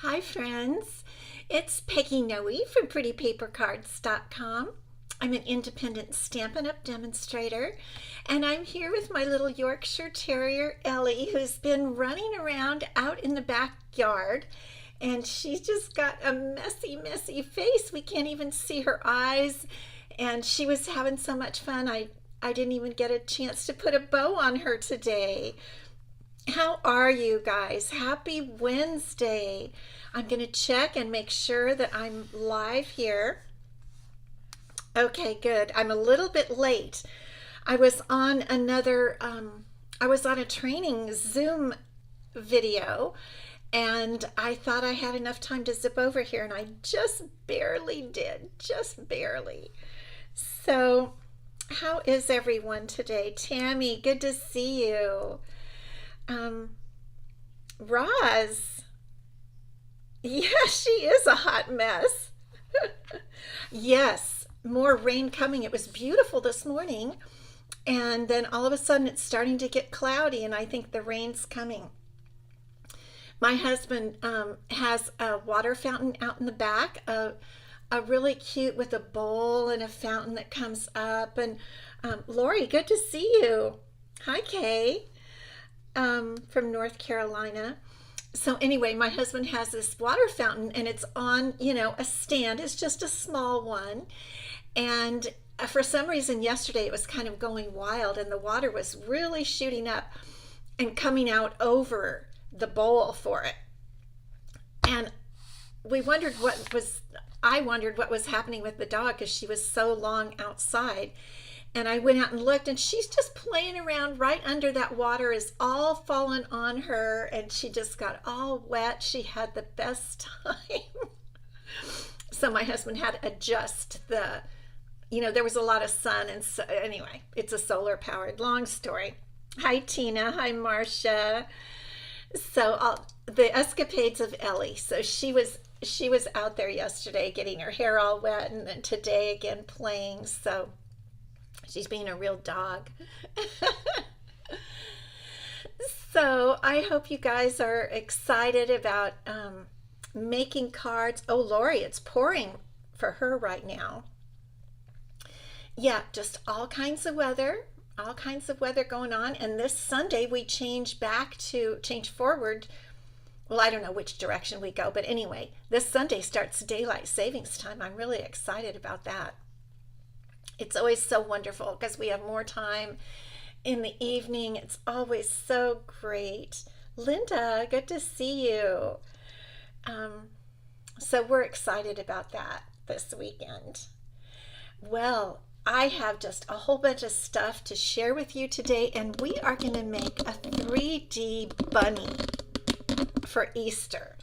Hi friends, it's Peggy Noe from PrettyPaperCards.com. I'm an independent Stampin' Up! Demonstrator, and I'm here with my little Yorkshire Terrier, Ellie, who's been running around out in the backyard, and she's just got a messy face. We can't even see her eyes, and she was having so much fun. I didn't even get a chance to put a bow on her today. How are you guys? Happy Wednesday. I'm going to check and make sure that I'm live here. Okay, good. I'm a little bit late. I was on I was on a training Zoom video, and I thought I had enough time to zip over here, and I just barely did, just barely. So, how is everyone today? Tammy, good to see you. Um, Roz, yeah, she is a hot mess. Yes, more rain coming. It was beautiful this morning, and then all of a sudden it's starting to get cloudy, and I think the rain's coming. My husband has a water fountain out in the back, a really cute with a bowl and a fountain that comes up. And Lori, good to see you. Hi, Kay. From North Carolina. So anyway, my husband has this water fountain, and it's on, a stand. It's just a small one. And for some reason yesterday it was kind of going wild, and the water was really shooting up and coming out over the bowl for it. And I wondered what was happening with the dog, because she was so long outside. And I went out and looked, and she's just playing around right under that water, is all fallen on her, and she just got all wet. She had the best time. So my husband had to adjust there was a lot of sun, and so anyway, it's a solar powered, long story. Hi Tina, hi Marcia. So the escapades of Ellie. So she was out there yesterday getting her hair all wet, and then today again playing. So she's being a real dog. So I hope you guys are excited about making cards. Oh, Lori, it's pouring for her right now. Yeah, just all kinds of weather going on. And this Sunday we change forward. Well, I don't know which direction we go, but anyway, this Sunday starts daylight savings time. I'm really excited about that. It's always so wonderful because we have more time in the evening. It's always so great. Linda, good to see you. So we're excited about that this weekend. Well, I have just a whole bunch of stuff to share with you today, and we are going to make a 3D bunny for Easter.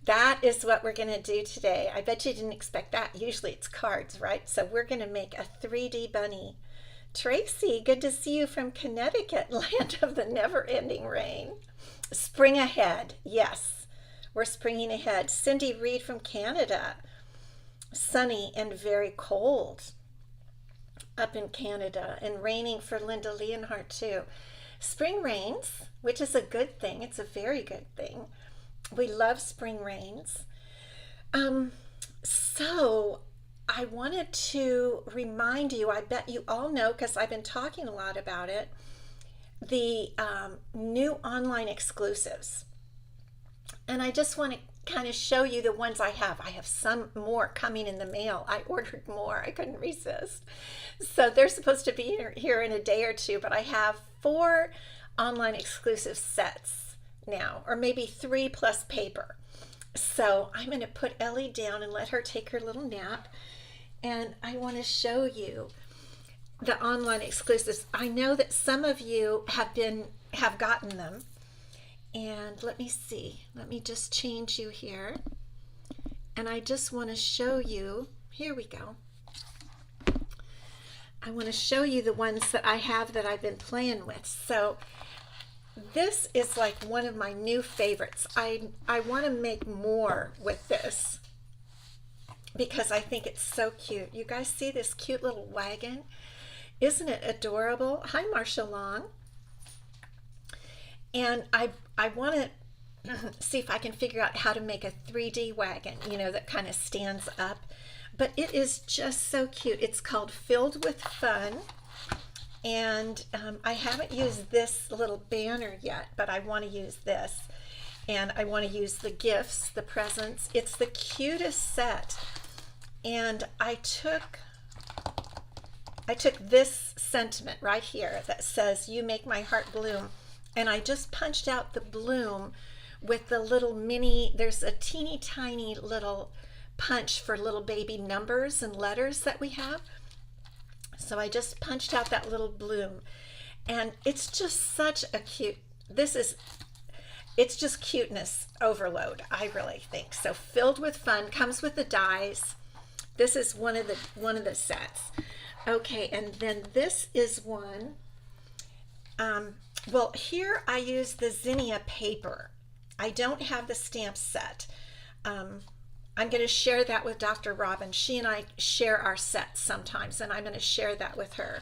That is what we're going to do today. I bet you didn't expect that. Usually it's cards, right? So we're going to make a 3D bunny. Tracy, good to see you from Connecticut, land of the never-ending rain. Spring ahead. Yes, we're springing ahead. Cindy Reed from Canada. Sunny and very cold up in Canada, and raining for Linda Leonhardt too. Spring rains, which is a good thing. It's a very good thing. We love spring rains. So I wanted to remind you, I bet you all know because I've been talking a lot about it, the new online exclusives. And I just want to kind of show you the ones I have. I have some more coming in the mail. I ordered more. I couldn't resist. So they're supposed to be here in a day or two, but I have 4 online exclusive sets now, or maybe 3 plus paper. So I'm going to put Ellie down and let her take her little nap, and I want to show you the online exclusives. I know that some of you have gotten them, and let me see. Let me just change you here, and I just want to show you. Here we go. I want to show you the ones that I have that I've been playing with. So this is like one of my new favorites. I want to make more with this because I think it's so cute. You guys see this cute little wagon? Isn't it adorable? Hi, Marcia Long. And I want to see if I can figure out how to make a 3D wagon, you know, that kind of stands up. But it is just so cute. It's called Filled with Fun. And I haven't used this little banner yet, but I want to use this. And I want to use the gifts, the presents. It's the cutest set. And I took this sentiment right here that says, "You make my heart bloom." And I just punched out the bloom with the little mini, there's a teeny tiny little punch for little baby numbers and letters that we have. So I just punched out that little bloom, and it's just such a cute, it's just cuteness overload, I really think. So Filled with Fun comes with the dies. This is one of the sets. Okay, and then this is one. Well, here I use the zinnia paper. I don't have the stamp set. I'm going to share that with Dr. Robin. She and I share our sets sometimes, and I'm going to share that with her.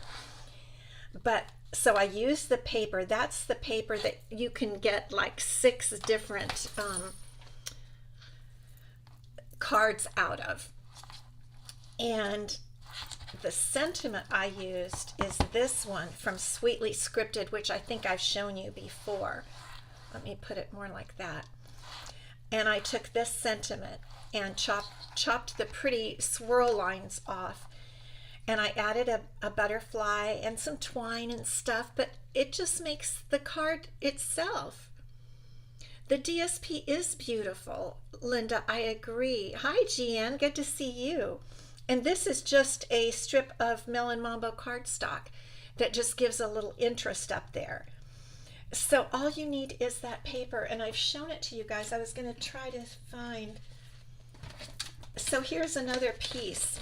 But so I use the paper. That's the paper that you can get like 6 different cards out of. And the sentiment I used is this one from Sweetly Scripted, which I think I've shown you before. Let me put it more like that. And I took this sentiment and chopped the pretty swirl lines off, and I added a butterfly and some twine and stuff, but it just makes the card itself. The DSP is beautiful, Linda, I agree. Hi Jeanne, good to see you. And this is just a strip of Melon Mambo cardstock that just gives a little interest up there. So all you need is that paper, and I've shown it to you guys. I was going to try to find. So here's another piece.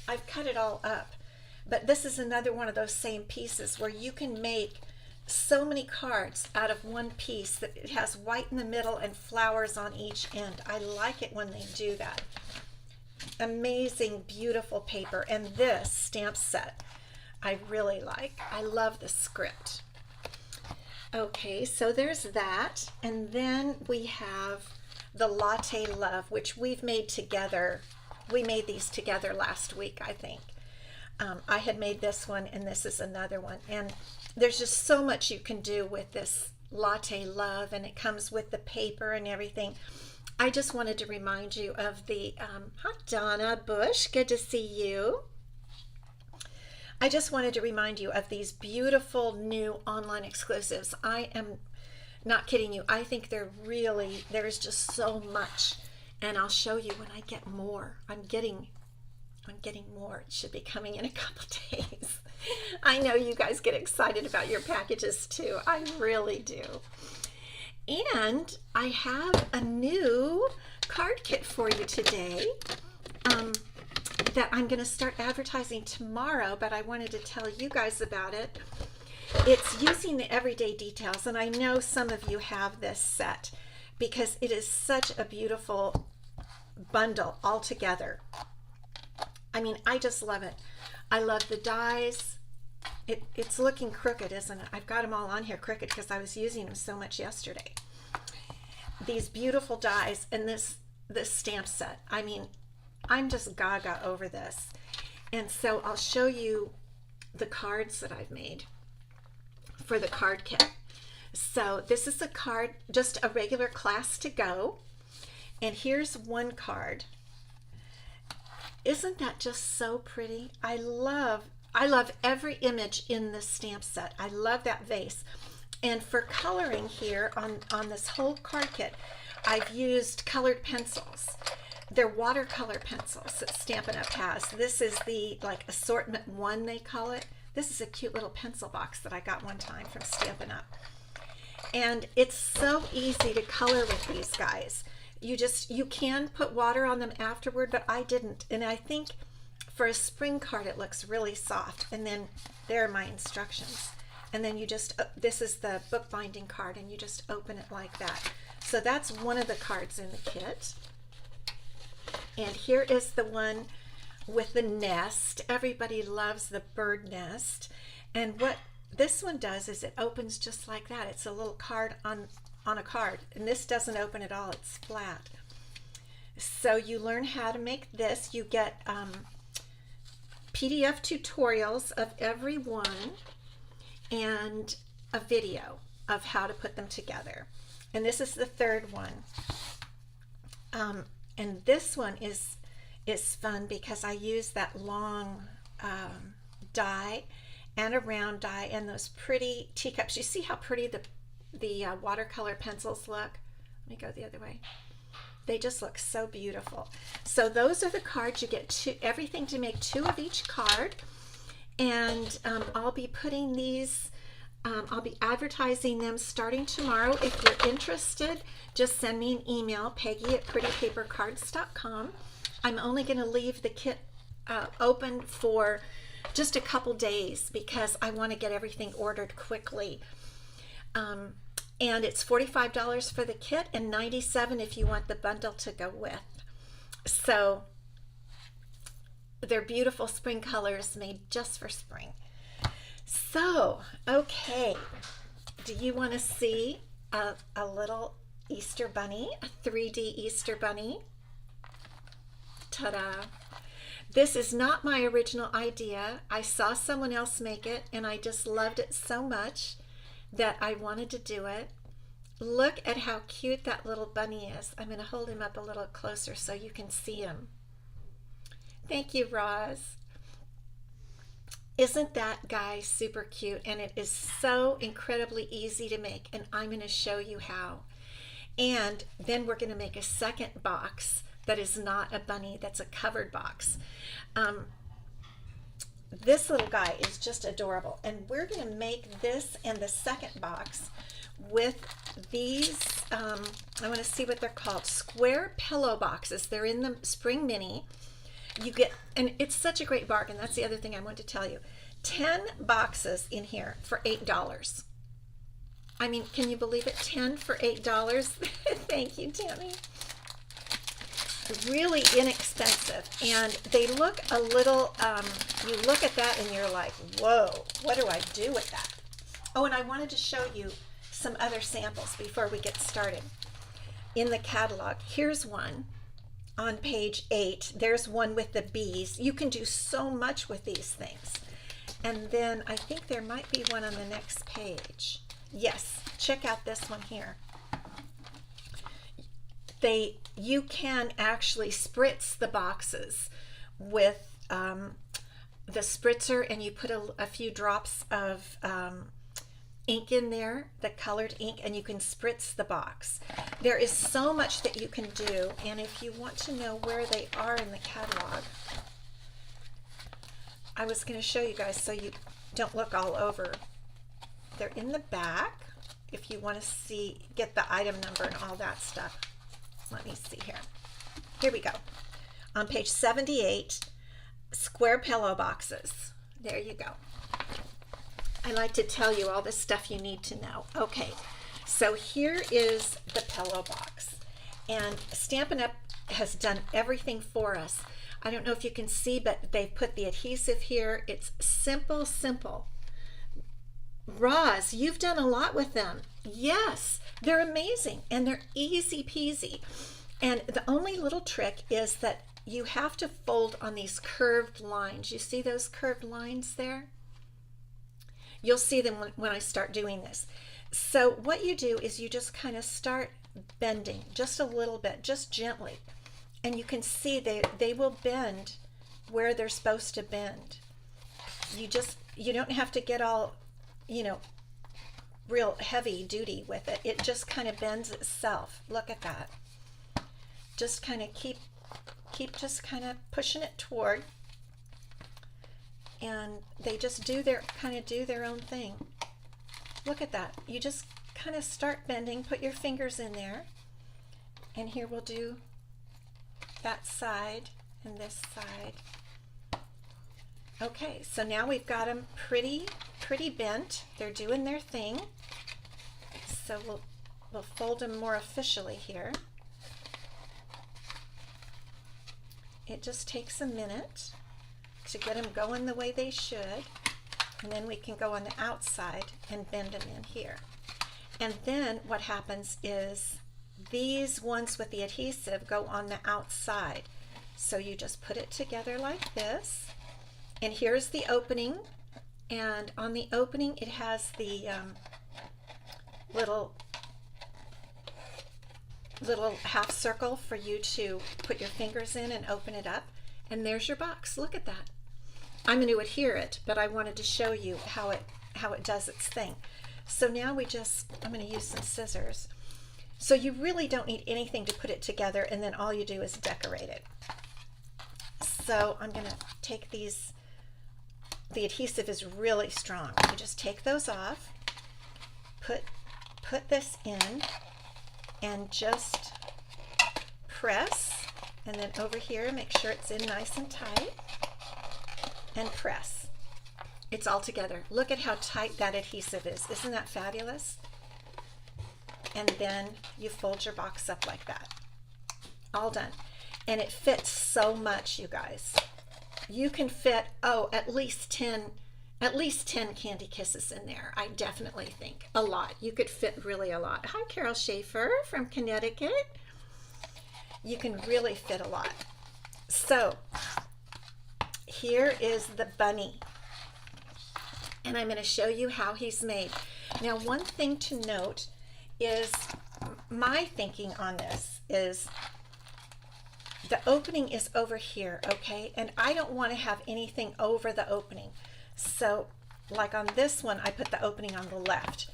I've cut it all up, but this is another one of those same pieces where you can make so many cards out of one piece that it has white in the middle and flowers on each end. I like it when they do that. Amazing, beautiful paper. And this stamp set I really like. I love the script. Okay, so there's that. And then we have the Latte Love, which we've made together. We made these together last week, I think. I had made this one, and this is another one. And there's just so much you can do with this Latte Love, and it comes with the paper and everything. I just wanted to remind you of the, hi Donna Bush, good to see you. I just wanted to remind you of these beautiful new online exclusives. I am not kidding you. I think there's just so much, and I'll show you when I get more. I'm getting more. It should be coming in a couple days. I know you guys get excited about your packages too. I really do. And I have a new card kit for you today that I'm going to start advertising tomorrow, but I wanted to tell you guys about it. It's using the everyday details, and I know some of you have this set because it is such a beautiful bundle all together. I mean, I just love it. I love the dies. It's looking crooked, isn't it? I've got them all on here crooked because I was using them so much yesterday. These beautiful dies and this stamp set. I mean, I'm just gaga over this. And so I'll show you the cards that I've made for the card kit. So this is a card, just a regular class to go. And here's one card. Isn't that just so pretty? I love every image in this stamp set. I love that vase. And for coloring here on this whole card kit, I've used colored pencils. They're watercolor pencils that Stampin' Up has. This is the like assortment 1, they call it. This is a cute little pencil box that I got one time from Stampin' Up. And it's so easy to color with these guys. You can put water on them afterward, but I didn't. And I think for a spring card, it looks really soft. And then there are my instructions. And then you just, this is the bookbinding card, and you just open it like that. So that's one of the cards in the kit. And here is the one with the nest. Everybody loves the bird nest. And what this one does is it opens just like that. It's a little card on on a card, and this doesn't open at all, it's flat. So you learn how to make this. You get PDF tutorials of every one and a video of how to put them together. And this is the third one. And this one is fun because I use that long die and a round die and those pretty teacups. You see how pretty the watercolor pencils look? Let me go the other way. They just look so beautiful. So those are the cards. You get everything to make 2 of each card. And I'll be putting these, I'll be advertising them starting tomorrow. If you're interested, just send me an email, Peggy@prettypapercards.com. I'm only going to leave the kit open for just a couple days because I want to get everything ordered quickly. And it's $45 for the kit and $97 if you want the bundle to go with. So they're beautiful spring colors made just for spring. So, okay, do you want to see a little Easter bunny, a 3D Easter bunny? Ta-da! This is not my original idea. I saw someone else make it and I just loved it so much that I wanted to do it. Look at how cute that little bunny is. I'm going to hold him up a little closer so you can see him. Thank you, Roz. Isn't that guy super cute? And it is so incredibly easy to make, and I'm going to show you how. And then we're going to make a second box that is not a bunny, that's a covered box. This little guy is just adorable, and we're going to make this and the second box with these, I want to see what they're called, square pillow boxes. They're in the Spring Mini. You get, and it's such a great bargain. That's the other thing I want to tell you. 10 boxes in here for $8. I mean, can you believe it? 10 for $8. Thank you, Tammy. Really inexpensive, and they look a little, you look at that and you're like, whoa, what do I do with that? Oh, and I wanted to show you some other samples before we get started. In the catalog, here's one on page 8. There's one with the bees. You can do so much with these things. And then I think there might be one on the next page. Yes, check out this one here. You can actually spritz the boxes with the spritzer, and you put a few drops of ink in there, the colored ink, and you can spritz the box. There is so much that you can do, and if you want to know where they are in the catalog, I was going to show you guys so you don't look all over. They're in the back if you want to see, get the item number and all that stuff. Let me see here. Here we go. On page 78, square pillow boxes. There you go. I like to tell you all the stuff you need to know. Okay, so here is the pillow box. And Stampin' Up! Has done everything for us. I don't know if you can see, but they've put the adhesive here. It's simple, simple. Roz, you've done a lot with them. Yes, they're amazing and they're easy peasy. And the only little trick is that you have to fold on these curved lines. You see those curved lines there? You'll see them when I start doing this. So what you do is you just kind of start bending just a little bit, just gently. And you can see they will bend where they're supposed to bend. You don't have to get all, you know, real heavy duty with it. It just kind of bends itself. Look at that. Just kind of keep just kind of pushing it toward, and they just do their own thing. Look at that. You just kind of start bending, put your fingers in there, and here we'll do that side and this side. Okay, so now we've got them pretty bent. They're doing their thing. So we'll fold them more officially here. It just takes a minute to get them going the way they should, and then we can go on the outside and bend them in here. And then what happens is these ones with the adhesive go on the outside. So you just put it together like this. And here's the opening. And on the opening, it has the little half circle for you to put your fingers in and open it up. And there's your box. Look at that. I'm going to adhere it, but I wanted to show you how it does its thing. So now I'm going to use some scissors. So you really don't need anything to put it together, and then all you do is decorate it. So I'm going to take these. The adhesive is really strong. You just take those off, put this in, and just press, and then over here make sure it's in nice and tight, and press. It's all together. Look at how tight that adhesive is. Isn't that fabulous? And then you fold your box up like that. All done. And it fits so much, you guys. You can fit, at least 10 Candy Kisses in there. I definitely think a lot. You could fit really a lot. Hi, Carol Schaefer from Connecticut. You can really fit a lot. So here is the bunny. And I'm going to show you how he's made. Now, one thing to note is my thinking on this is the opening is over here, okay? And I don't want to have anything over the opening. So like on this one, I put the opening on the left,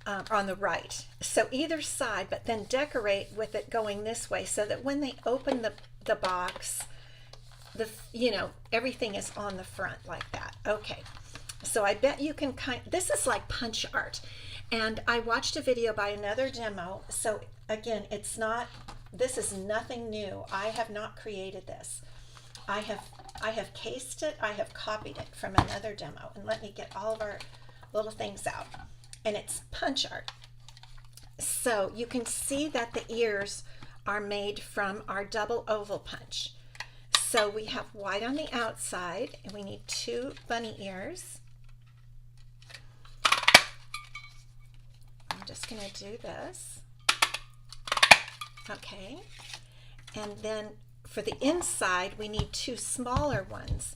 on the right. So either side, but then decorate with it going this way so that when they open the box, everything is on the front like that. Okay, so I bet you can this is like punch art. And I watched a video by another demo. So again, this is nothing new. I have not created this. I have cased it. I have copied it from another demo. And let me get all of our little things out. And it's punch art. So you can see that the ears are made from our double oval punch. So we have white on the outside, and we need 2 bunny ears. I'm just going to do this. Okay. And then for the inside, we need 2 smaller ones.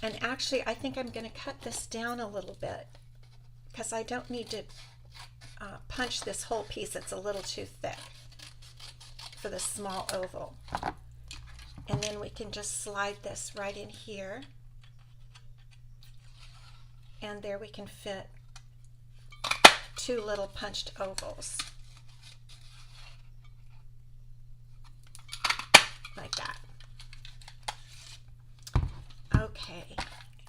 And actually, I think I'm going to cut this down a little bit because I don't need to punch this whole piece. It's a little too thick for the small oval. And then we can just slide this right in here. And there we can fit 2 little punched ovals. Like that. Okay,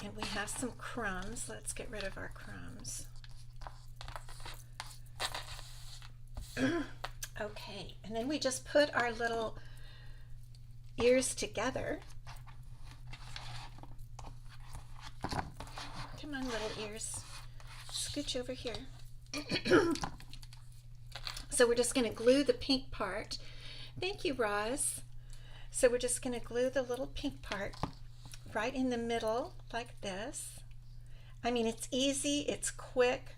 and we have some crumbs. Let's get rid of our crumbs. Okay, and then we just put our little ears together. Come on, little ears. Scooch over here. So we're just going to glue the pink part. Thank you, Roz. So we're just going to glue the little pink part right in the middle like this. I mean, it's easy, it's quick.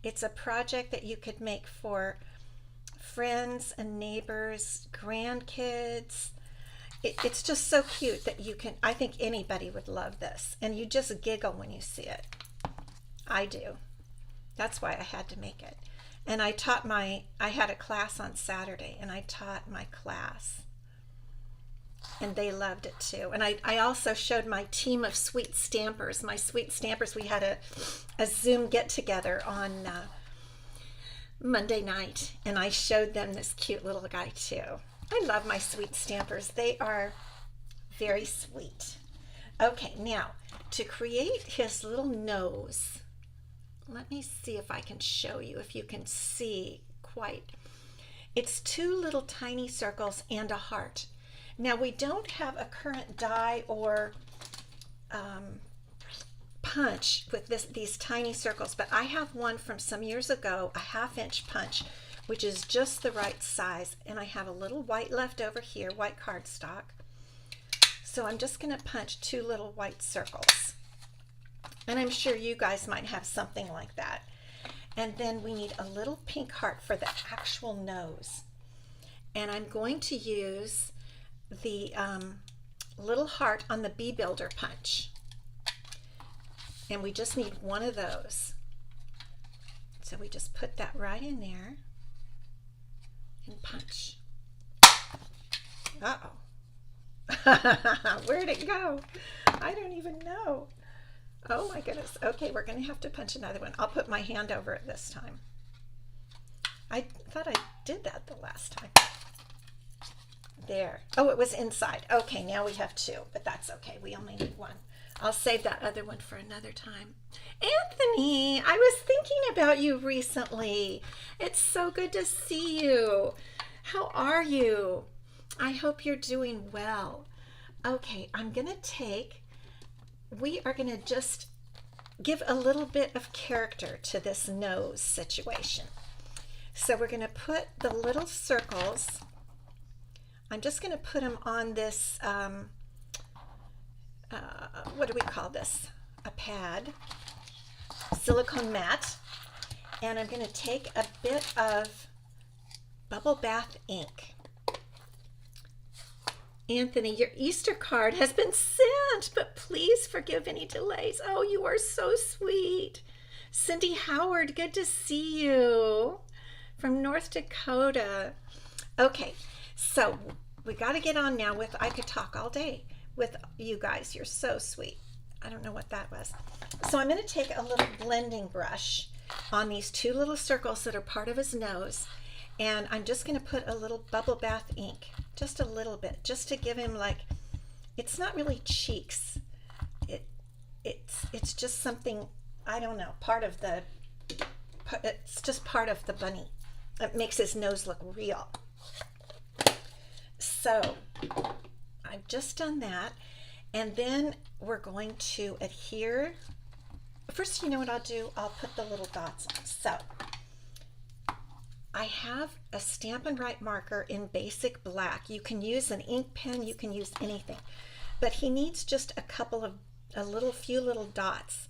It's a project that you could make for friends and neighbors, grandkids. It's just so cute that you can, I think anybody would love this. And you just giggle when you see it. I do. That's why I had to make it. And I had a class on Saturday, and I taught my class. And they loved it too. And I also showed my team of sweet stampers. My sweet stampers, we had a Zoom get-together on Monday night, and I showed them this cute little guy too. I love my sweet stampers. They are very sweet. Okay, now to create his little nose, let me see if I can show you, if you can see quite. It's 2 little tiny circles and a heart. Now we don't have a current die or punch with these tiny circles, but I have one from some years ago, a 1/2-inch punch, which is just the right size. And I have a little white left over here, white cardstock. So I'm just going to punch 2 little white circles. And I'm sure you guys might have something like that. And then we need a little pink heart for the actual nose. And I'm going to use the little heart on the Bee Builder punch. And we just need one of those. So we just put that right in there and punch. Uh-oh. Where'd it go? I don't even know. Oh my goodness. Okay, we're going to have to punch another one. I'll put my hand over it this time. I thought I did that the last time. There. Oh, it was inside. Okay, now we have two, but that's okay. We only need one. I'll save that other one for another time. Anthony, I was thinking about you recently. It's so good to see you. How are you? I hope you're doing well. Okay, we are going to just give a little bit of character to this nose situation. So we're going to put the little circles. I'm just going to put them on this, what do we call this? A pad, silicone mat. And I'm going to take a bit of bubble bath ink. Anthony, your Easter card has been sent, but please forgive any delays. Oh, you are so sweet. Cindy Howard, good to see you from North Dakota. Okay, so we got to get on now with, I could talk all day with you guys. You're so sweet. I don't know what that was. So I'm going to take a little blending brush on these two little circles that are part of his nose, and I'm just going to put a little bubble bath ink. Just a little bit, just to give him, like, it's not really cheeks. It's just something, I don't know, it's just part of the bunny. It makes his nose look real. So I've just done that, and then we're going to adhere. First, you know what I'll do? I'll put the little dots on. So I have a Stampin' Up marker in basic black. You can use an ink pen, you can use anything, but he needs just a few little dots.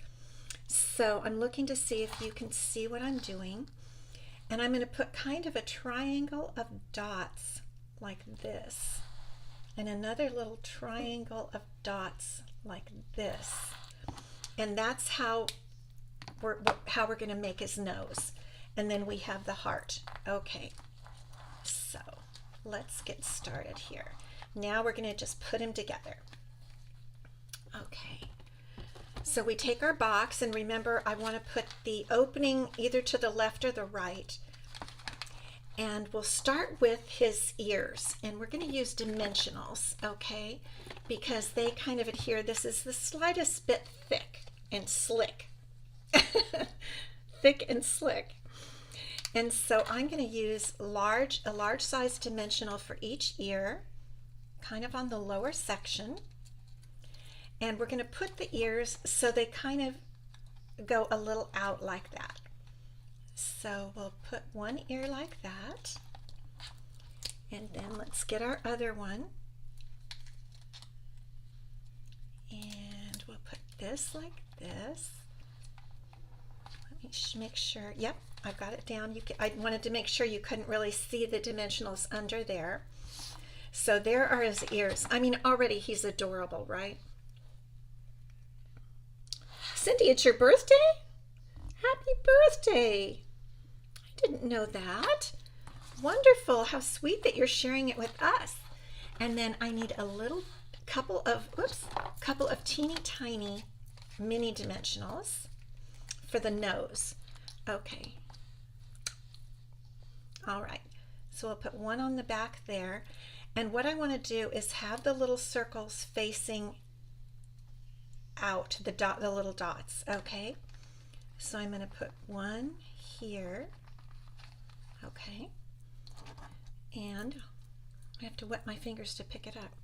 So I'm looking to see if you can see what I'm doing, and I'm going to put kind of a triangle of dots like this, and another little triangle of dots like this, and that's how we're going to make his nose. And then we have the heart. Okay, so let's get started here. Now we're going to just put them together. Okay, so we take our box, and remember, I want to put the opening either to the left or the right. And we'll start with his ears, and we're going to use dimensionals, okay, because they kind of adhere. This is the slightest bit thick and slick. Thick and slick. And so I'm going to use a large size dimensional for each ear, kind of on the lower section. And we're going to put the ears so they kind of go a little out like that. So we'll put one ear like that. And then let's get our other one. And we'll put this like this. Let me make sure. Yep. I've got it down. I wanted to make sure you couldn't really see the dimensionals under there. So there are his ears. I mean, already he's adorable, right? Cindy, it's your birthday? Happy birthday. I didn't know that. Wonderful. How sweet that you're sharing it with us. And then I need a couple of teeny tiny mini dimensionals for the nose. Okay. All right, so we'll put one on the back there, and what I want to do is have the little circles facing out, the little dots, okay? So I'm going to put one here, okay, and I have to wet my fingers to pick it up.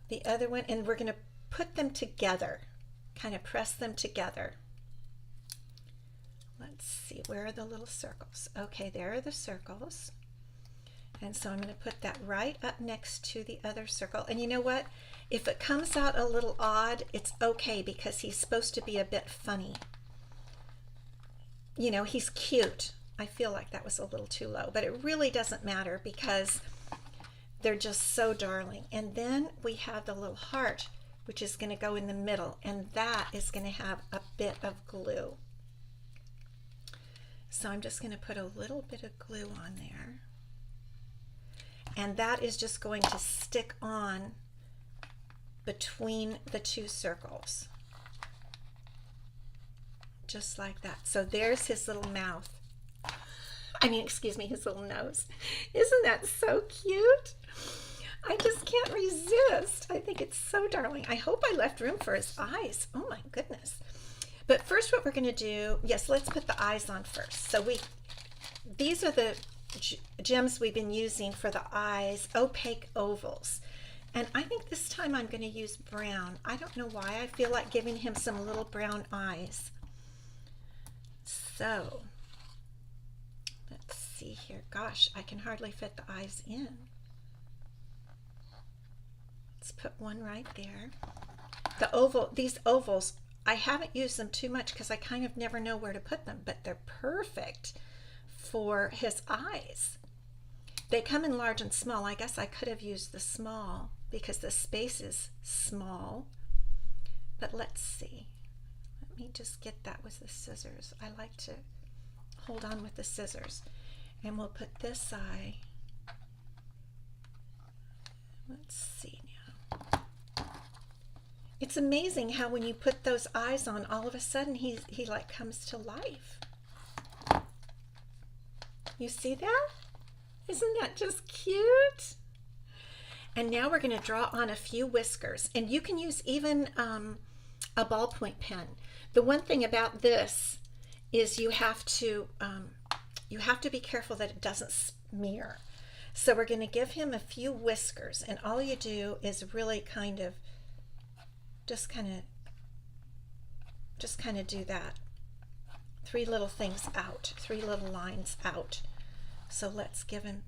The other one, and we're going to put them together, kind of press them together. Let's see, where are the little circles? Okay, there are the circles. And so I'm going to put that right up next to the other circle. And you know what? If it comes out a little odd, it's okay, because he's supposed to be a bit funny. you know, he's cute. I feel like that was a little too low, but it really doesn't matter because they're just so darling. And then we have the little heart, which is going to go in the middle, and that is going to have a bit of glue. So I'm just going to put a little bit of glue on there. And that is just going to stick on between the two circles. Just like that. So there's his little mouth. I mean, excuse me, his little nose. Isn't that so cute? I just can't resist. I think it's so darling. I hope I left room for his eyes. Oh my goodness. But first what we're going to do, yes, let's put the eyes on first. So these are the gems we've been using for the eyes, opaque ovals. And I think this time I'm going to use brown. I don't know why. I feel like giving him some little brown eyes. So let's see here. Gosh, I can hardly fit the eyes in. Let's put one right there. These ovals, I haven't used them too much because I kind of never know where to put them, but they're perfect for his eyes. They come in large and small. I guess I could have used the small because the space is small. But let's see. Let me just get that with the scissors. I like to hold on with the scissors. And we'll put this eye. Let's see now. It's amazing how when you put those eyes on, all of a sudden he like comes to life. You see that? Isn't that just cute? And now we're going to draw on a few whiskers. And you can use even a ballpoint pen. The one thing about this is you have to be careful that it doesn't smear. So we're going to give him a few whiskers, and all you do is really just kind of do that. 3 little things out, 3 little lines out. So let's give him,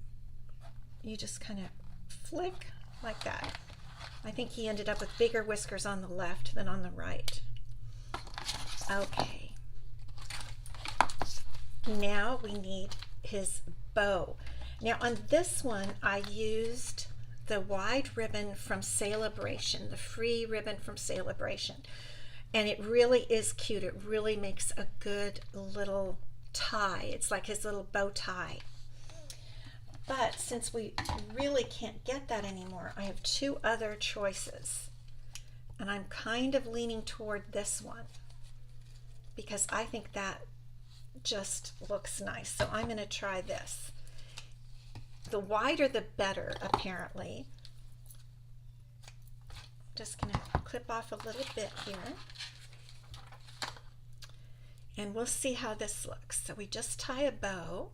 you just kind of flick like that. I think he ended up with bigger whiskers on the left than on the right. Okay. Now we need his bow. Now on this one, I used the wide ribbon from Celebration, the free ribbon from Celebration. And it really is cute. It really makes a good little tie. It's like his little bow tie. But since we really can't get that anymore, I have 2 other choices. And I'm kind of leaning toward this one because I think that just looks nice. So I'm going to try this. The wider the better, apparently. Just going to clip off a little bit here. And we'll see how this looks. So we just tie a bow.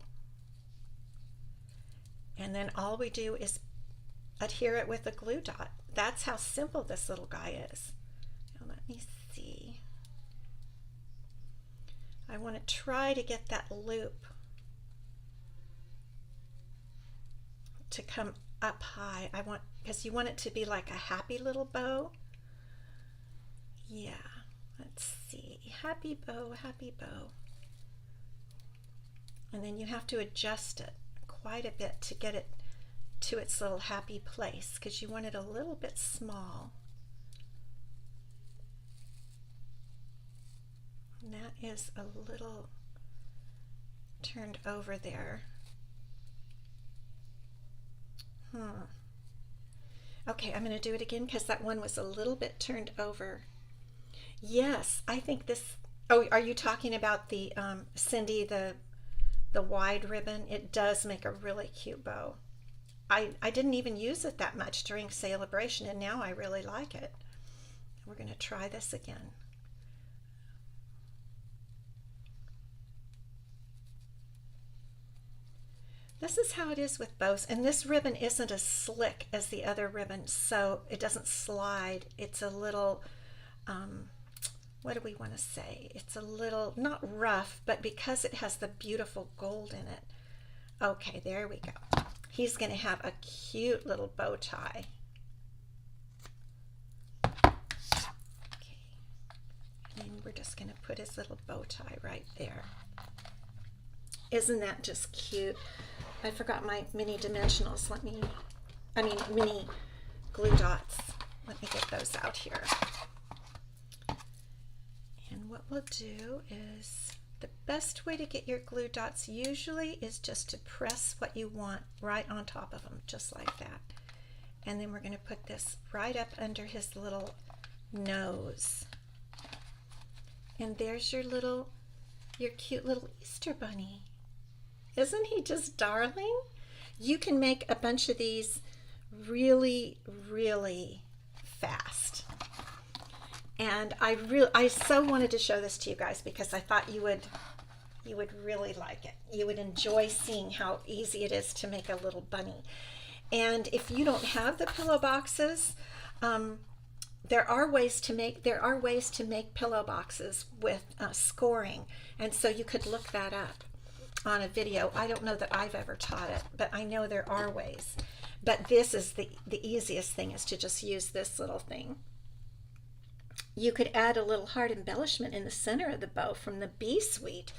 And then all we do is adhere it with a glue dot. That's how simple this little guy is. Now let me see. I want to try to get that loop to come up high. Because you want it to be like a happy little bow. Yeah, let's see. Happy bow, happy bow. And then you have to adjust it quite a bit to get it to its little happy place because you want it a little bit small. And that is a little turned over there. Okay, I'm going to do it again because that one was a little bit turned over. Yes, I think this, oh, are you talking about the Cindy, the wide ribbon? It does make a really cute bow. I didn't even use it that much during Celebration, and now I really like it. We're going to try this again. This is how it is with bows, and this ribbon isn't as slick as the other ribbon, so it doesn't slide. It's a little, what do we want to say? It's a little, not rough, but because it has the beautiful gold in it. Okay, there we go. He's going to have a cute little bow tie. Okay, and we're just going to put his little bow tie right there. Isn't that just cute? I forgot my mini dimensionals. Mini glue dots. Let me get those out here. And what we'll do is, the best way to get your glue dots usually is just to press what you want right on top of them, just like that. And then we're going to put this right up under his little nose. And there's your cute little Easter bunny. Isn't he just darling? You can make a bunch of these really, really fast. And I so wanted to show this to you guys because I thought you would really like it. You would enjoy seeing how easy it is to make a little bunny. And if you don't have the pillow boxes, there are ways to make pillow boxes with scoring, and so you could look that up on a video. I don't know that I've ever taught it, but I know there are ways. But this is the easiest thing, is to just use this little thing. You could add a little heart embellishment in the center of the bow from the Bee Suite.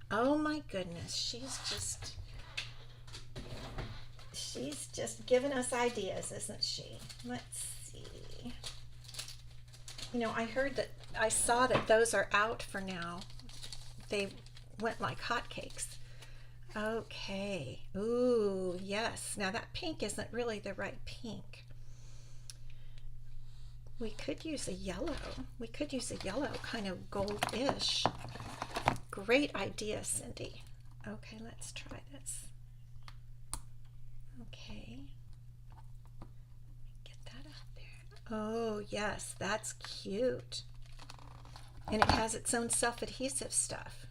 Oh my goodness, she's just giving us ideas, isn't she? Let's see. You know, I saw that those are out for now. They went like hotcakes. Okay. Ooh, yes. Now that pink isn't really the right pink. We could use a yellow. We could use a yellow, kind of gold-ish. Great idea, Cindy. Okay, let's try this. Okay. Get that up there. Oh, yes, that's cute. And it has its own self-adhesive stuff.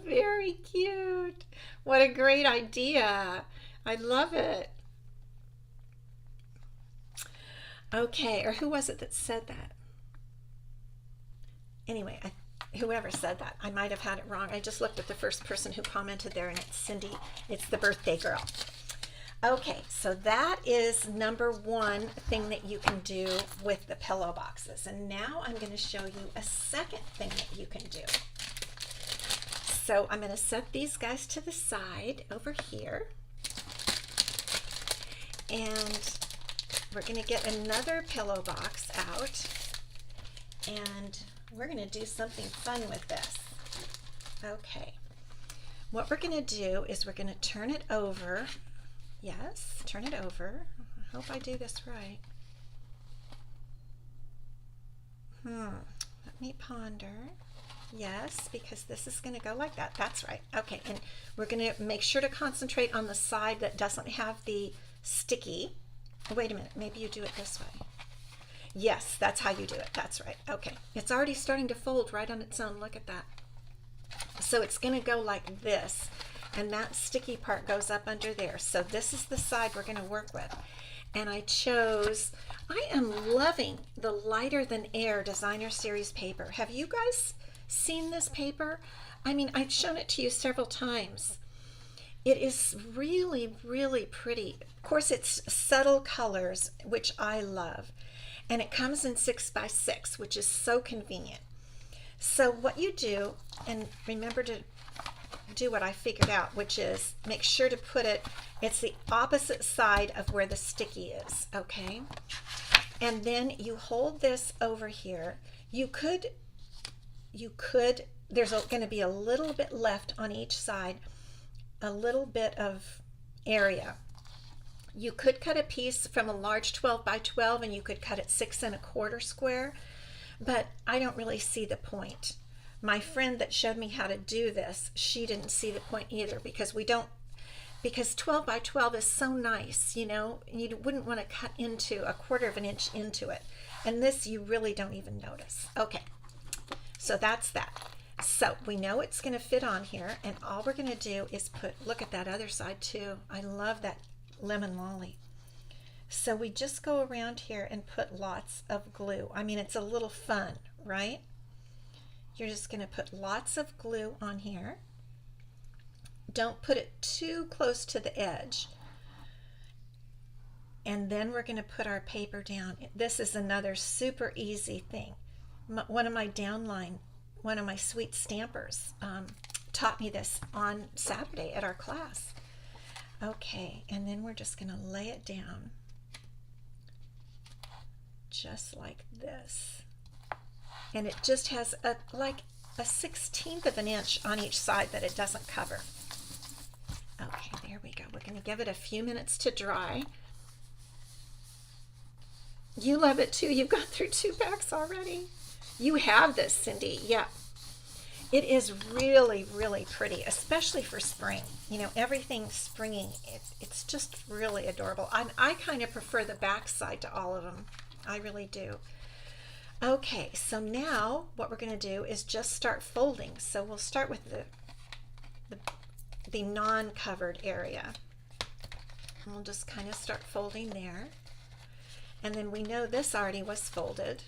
Very cute. What a great idea. I love it. Okay, or who was it that said that? Anyway, whoever said that, I might have had it wrong. I just looked at the first person who commented there, and it's Cindy. It's the birthday girl. Okay, so that is number one thing that you can do with the pillow boxes. And now I'm going to show you a second thing that you can do. So I'm going to set these guys to the side over here. And we're going to get another pillow box out, and we're going to do something fun with this. Okay, what we're going to do is we're going to turn it over. Yes, turn it over. I hope I do this right. Let me ponder. Yes, because this is going to go like that. That's right. Okay, and we're going to make sure to concentrate on the side that doesn't have the sticky. Wait a minute, maybe you do it this way. Yes, that's how you do it. That's right. Okay, it's already starting to fold right on its own. Look at that. So it's going to go like this, and that sticky part goes up under there. So this is the side we're going to work with. And I am loving the Lighter Than Air Designer Series paper. Have you guys seen this paper? I mean, I've shown it to you several times. It is really, really pretty. Of course, it's subtle colors, which I love. And it comes in 6x6, which is so convenient. So what you do, and remember to do what I figured out, which is make sure to put it's the opposite side of where the sticky is, okay? And then you hold this over here. There's going to be a little bit left on each side, a little bit of area. You could cut a piece from a large 12x12 and you could cut it 6 1/4 square, but I don't really see the point. My friend that showed me how to do this, she didn't see the point either, because 12x12 is so nice, you know, you wouldn't want to cut into a 1/4 of an inch into it. And this you really don't even notice. Okay, so that's that. So we know it's going to fit on here, and all we're going to do is look at that other side too. I love that lemon lolly. So we just go around here and put lots of glue. I mean, it's a little fun, right? You're just going to put lots of glue on here. Don't put it too close to the edge. And then we're going to put our paper down. This is another super easy thing. One of my downline one of my sweet stampers taught me this on Saturday at our class. Okay, and then we're just going to lay it down just like this. And it just has like a 1/16 of an inch on each side that it doesn't cover. Okay, there we go. We're going to give it a few minutes to dry. You love it too. You've gone through 2 packs already. You have this, Cindy. Yeah. It is really, really pretty, especially for spring. You know, everything springy, it's just really adorable. I kind of prefer the back side to all of them. I really do. Okay, so now what we're going to do is just start folding. So we'll start with the non-covered area. And we'll just kind of start folding there. And then we know this already was folded.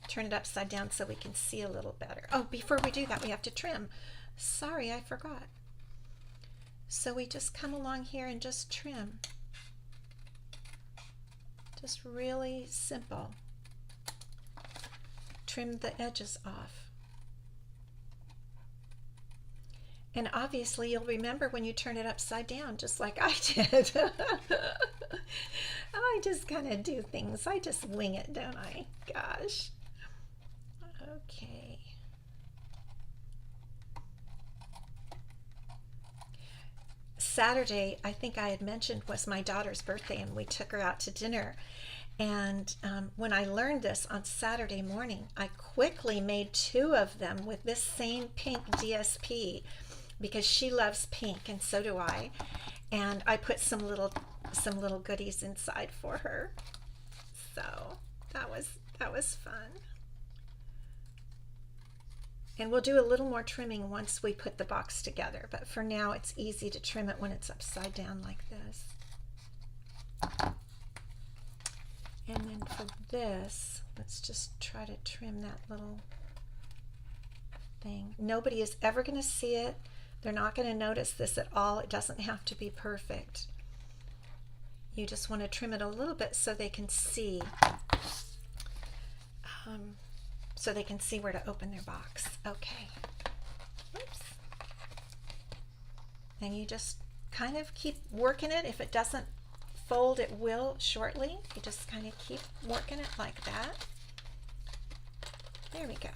Turn it upside down so we can see a little better. Oh, before we do that, we have to trim. Sorry, I forgot. So we just come along here and just trim. Just really simple. Trim the edges off. And obviously you'll remember when you turn it upside down, just like I did. I just kind of do things. I just wing it, don't I? Gosh. Okay. Saturday, I think I had mentioned, was my daughter's birthday, and we took her out to dinner. And when I learned this on Saturday morning, I quickly made 2 of them with this same pink DSP because she loves pink and so do I. And I put some little goodies inside for her. So that was fun. And we'll do a little more trimming once we put the box together, but for now it's easy to trim it when it's upside down like this. And then for this, let's just try to trim that little thing. Nobody is ever going to see it. They're not going to notice this at all. It doesn't have to be perfect. You just want to trim it a little bit so they can see. So they can see where to open their box. Okay. Oops. And you just kind of keep working it. If it doesn't fold, it will shortly. You just kind of keep working it like that. There we go.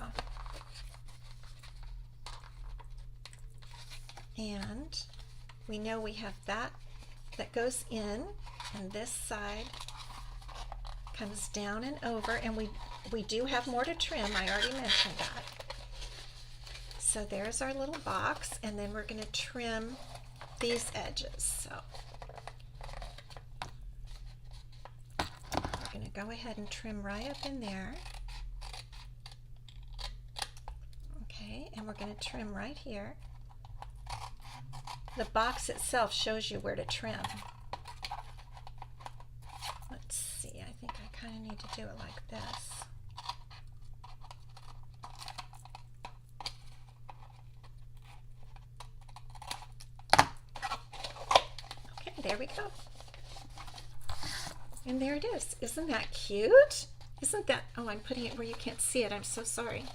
And we know we have that goes in, and this side comes down and over, and we do have more to trim. I already mentioned that. So there's our little box, and then we're going to trim these edges. So we're going to go ahead and trim right up in there. Okay, and we're going to trim right here. The box itself shows you where to trim. Let's see, I think I kind of need to do it like this. Okay, there we go. And there it is. Isn't that cute? Isn't that, oh, I'm putting it where you can't see it. I'm so sorry.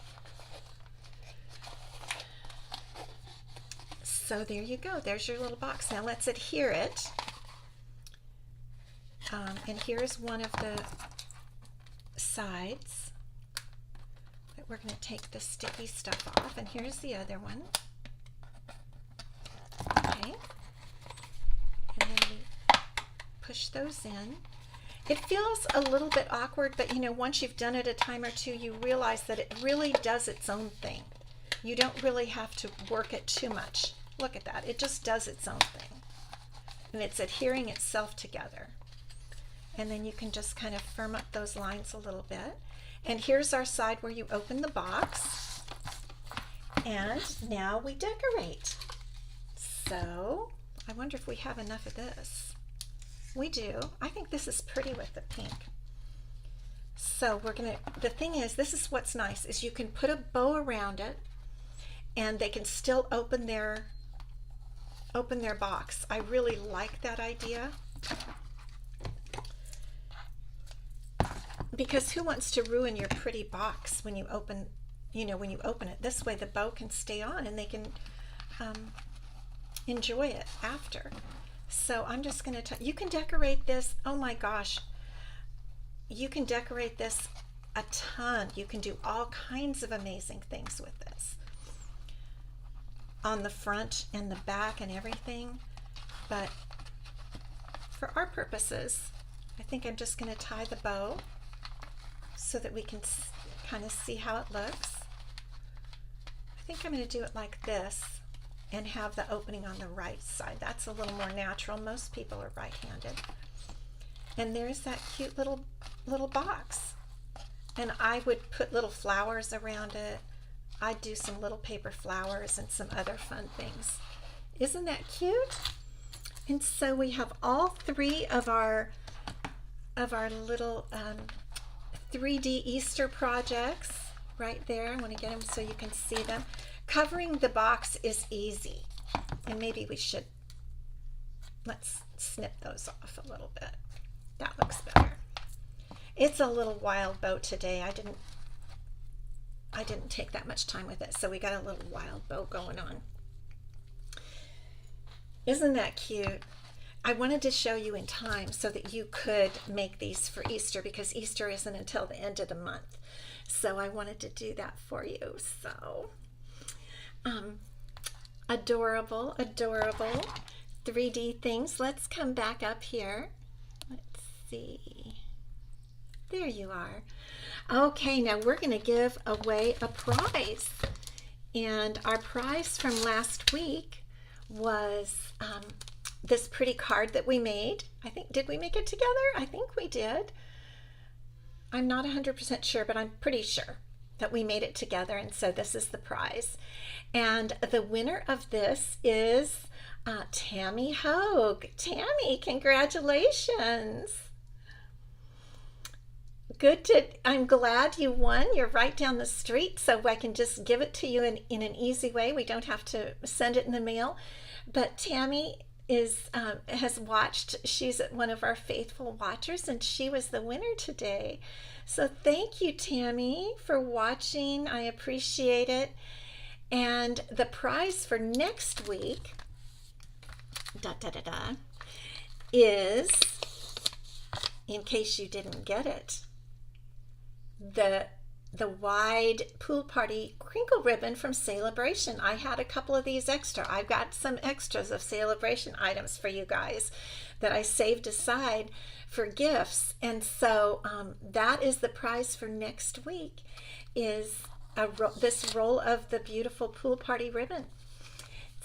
So there you go. There's your little box. Now let's adhere it. And here's one of the sides that we're going to take the sticky stuff off. And here's the other one. Okay. And then we push those in. It feels a little bit awkward, but you know, once you've done it a time or two, you realize that it really does its own thing. You don't really have to work it too much. Look at that. It just does its own thing. And it's adhering itself together. And then you can just kind of firm up those lines a little bit. And here's our side where you open the box. And now we decorate. So I wonder if we have enough of this. We do. I think this is pretty with the pink. So we're going to, the thing is, this is what's nice, is you can put a bow around it and they can still open their box. I really like that idea, because who wants to ruin your pretty box when you open you know, when you open it. This way the bow can stay on and they can enjoy it after. So I'm just going to, you can decorate this, oh my gosh, you can decorate this a ton. You can do all kinds of amazing things with this on the front and the back and everything. But for our purposes, I think I'm just going to tie the bow so that we can kind of see how it looks. I think I'm going to do it like this and have the opening on the right side. That's a little more natural. Most people are right-handed. And there's that cute little box. And I would put little flowers around it. I'd do some little paper flowers and some other fun things. Isn't that cute? And so we have all three of our little 3D Easter projects right there. I want to get them so you can see them. Covering the box is easy, and maybe we should, let's snip those off a little bit. That looks better. It's a little wild bow today. I didn't take that much time with it, so we got a little wild bow going on. Isn't that cute? I wanted to show you in time so that you could make these for Easter, because Easter isn't until the end of the month. So I wanted to do that for you. So adorable, adorable 3D things. Let's come back up here. Let's see. There you are. Okay, now we're going to give away a prize. And our prize from last week was this pretty card that we made. I think, did we make it together? I think we did. I'm not 100% sure, but I'm pretty sure that we made it together, and so this is the prize. And the winner of this is Tammy Hogue. Tammy, congratulations. I'm glad you won. You're right down the street, so I can just give it to you in an easy way. We don't have to send it in the mail. But Tammy has watched. She's one of our faithful watchers, and she was the winner today. So thank you, Tammy, for watching. I appreciate it. And the prize for next week is, in case you didn't get it, the wide pool party crinkle ribbon from Celebration. I had a couple of these extra. I've got some extras of Celebration items for you guys that I saved aside for gifts. And so that is the prize for next week, is this roll of the beautiful pool party ribbon.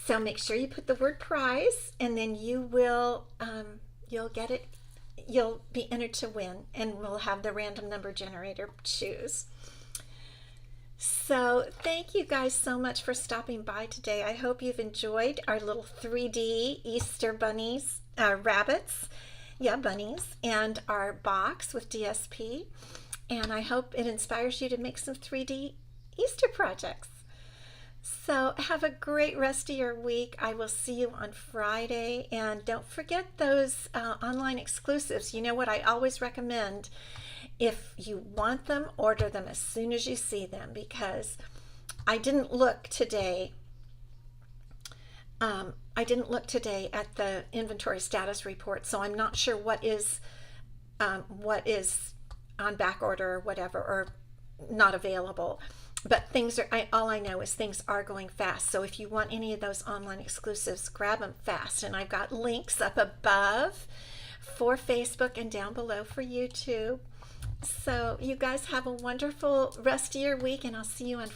So make sure you put the word prize, and then you will you'll get it. You'll be entered to win, and we'll have the random number generator choose. So thank you guys so much for stopping by today. I hope you've enjoyed our little 3D Easter bunnies, rabbits, yeah, bunnies, and our box with DSP. And I hope it inspires you to make some 3D Easter projects. So have a great rest of your week. I will see you on Friday. And don't forget those online exclusives. You know what I always recommend? If you want them, order them as soon as you see them, because I didn't look today. I didn't look today at the inventory status report, so I'm not sure what is on back order or whatever, or not available. But things are, all I know is things are going fast. So if you want any of those online exclusives, grab them fast. And I've got links up above for Facebook and down below for YouTube. So you guys have a wonderful rest of your week, and I'll see you on